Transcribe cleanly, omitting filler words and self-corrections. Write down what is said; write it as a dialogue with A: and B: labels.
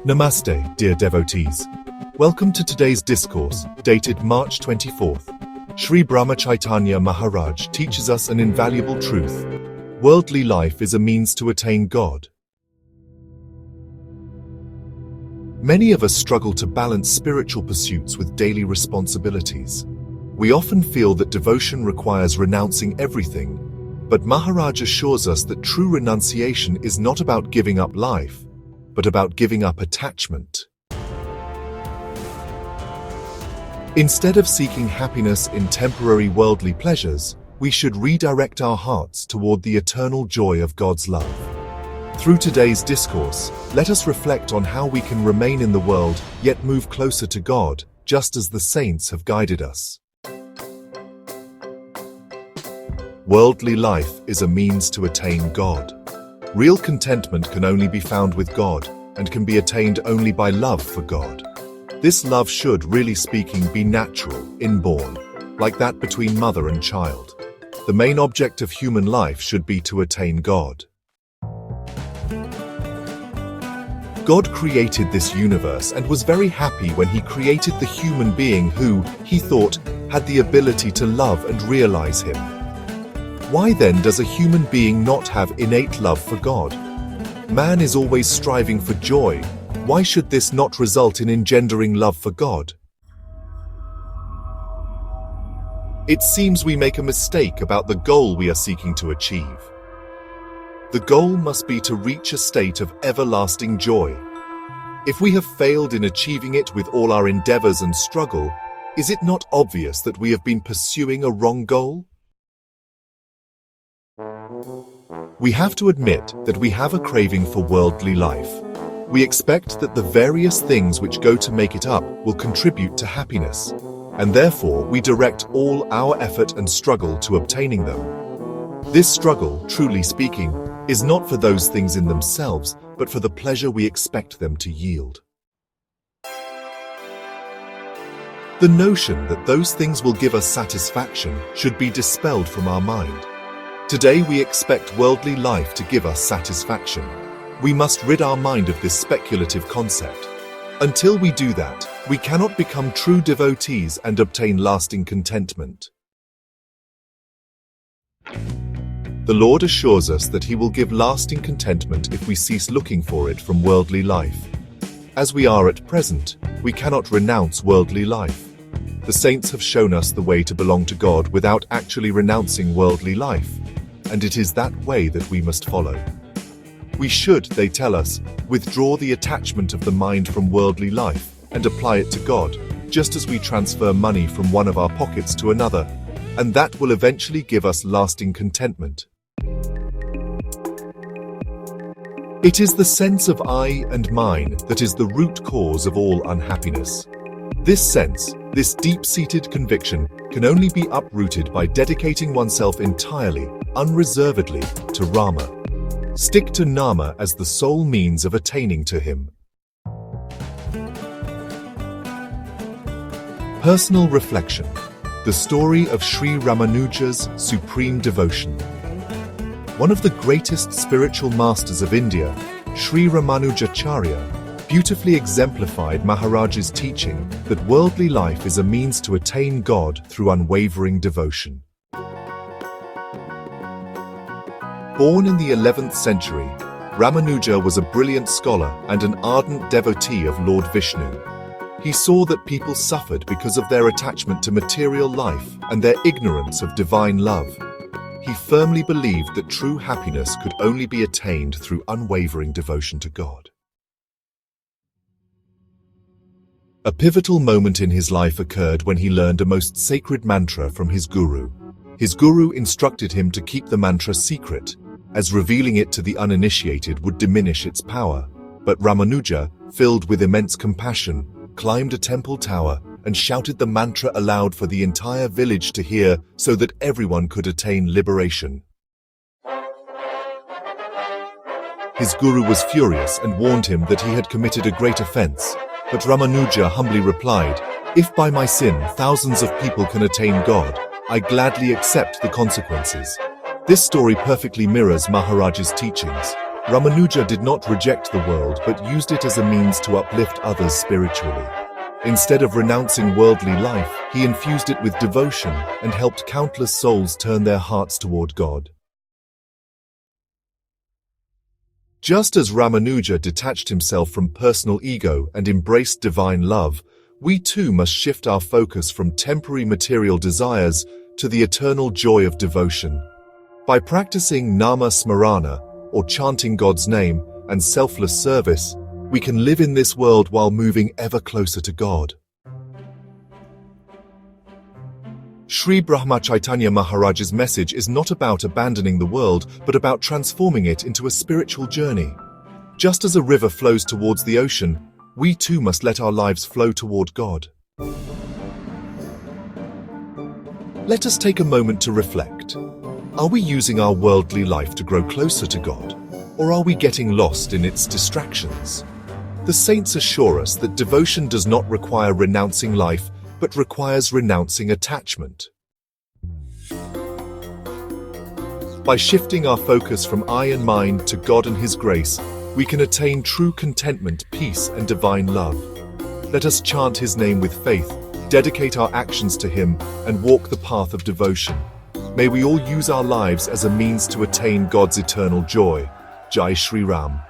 A: Namaste, dear devotees. Welcome to today's discourse, dated March 24th. Shri Brahmachaitanya Maharaj teaches us an invaluable truth. Worldly life is a means to attain God. Many of us struggle to balance spiritual pursuits with daily responsibilities. We often feel that devotion requires renouncing everything, but Maharaj assures us that true renunciation is not about giving up life, but about giving up attachment. Instead of seeking happiness in temporary worldly pleasures, we should redirect our hearts toward the eternal joy of God's love. Through today's discourse, let us reflect on how we can remain in the world yet move closer to God, just as the saints have guided us. Worldly life is a means to attain God. Real contentment can only be found with God, and can be attained only by love for God. This love should, really speaking, be natural, inborn, like that between mother and child. The main object of human life should be to attain God. God created this universe and was very happy when He created the human being who, He thought, had the ability to love and realize Him. Why then does a human being not have innate love for God? Man is always striving for joy. Why should this not result in engendering love for God? It seems we make a mistake about the goal we are seeking to achieve. The goal must be to reach a state of everlasting joy. If we have failed in achieving it with all our endeavors and struggle, is it not obvious that we have been pursuing a wrong goal? We have to admit that we have a craving for worldly life. We expect that the various things which go to make it up will contribute to happiness, and therefore we direct all our effort and struggle to obtaining them. This struggle, truly speaking, is not for those things in themselves, but for the pleasure we expect them to yield. The notion that those things will give us satisfaction should be dispelled from our mind. Today we expect worldly life to give us satisfaction. We must rid our mind of this speculative concept. Until we do that, we cannot become true devotees and obtain lasting contentment. The Lord assures us that He will give lasting contentment if we cease looking for it from worldly life. As we are at present, we cannot renounce worldly life. The saints have shown us the way to belong to God without actually renouncing worldly life, and it is that way that we must follow. We should, they tell us, withdraw the attachment of the mind from worldly life and apply it to God, just as we transfer money from one of our pockets to another, and that will eventually give us lasting contentment. It is the sense of I and mine that is the root cause of all unhappiness. This sense, this deep-seated conviction, can only be uprooted by dedicating oneself entirely, unreservedly, to Rama. Stick to Nama as the sole means of attaining to Him. Personal reflection. The story of Shri Ramanuja's supreme devotion. One of the greatest spiritual masters of India, Shri Ramanujacharya, beautifully exemplified Maharaj's teaching that worldly life is a means to attain God through unwavering devotion. Born in the 11th century, Ramanuja was a brilliant scholar and an ardent devotee of Lord Vishnu. He saw that people suffered because of their attachment to material life and their ignorance of divine love. He firmly believed that true happiness could only be attained through unwavering devotion to God. A pivotal moment in his life occurred when he learned a most sacred mantra from his guru. His guru instructed him to keep the mantra secret, as revealing it to the uninitiated would diminish its power. But Ramanuja, filled with immense compassion, climbed a temple tower and shouted the mantra aloud for the entire village to hear so that everyone could attain liberation. His guru was furious and warned him that he had committed a great offense. But Ramanuja humbly replied, "If by my sin thousands of people can attain God, I gladly accept the consequences." This story perfectly mirrors Maharaj's teachings. Ramanuja did not reject the world but used it as a means to uplift others spiritually. Instead of renouncing worldly life, he infused it with devotion and helped countless souls turn their hearts toward God. Just as Ramanuja detached himself from personal ego and embraced divine love, we too must shift our focus from temporary material desires to the eternal joy of devotion. By practicing Nama-Smarana, or chanting God's name, and selfless service, we can live in this world while moving ever closer to God. Shri Brahmachaitanya Maharaj's message is not about abandoning the world, but about transforming it into a spiritual journey. Just as a river flows towards the ocean, we too must let our lives flow toward God. Let us take a moment to reflect. Are we using our worldly life to grow closer to God, or are we getting lost in its distractions? The saints assure us that devotion does not require renouncing life, but requires renouncing attachment. By shifting our focus from I and mine to God and His grace, we can attain true contentment, peace, and divine love. Let us chant His name with faith, dedicate our actions to Him, and walk the path of devotion. May we all use our lives as a means to attain God's eternal joy. Jai Shri Ram.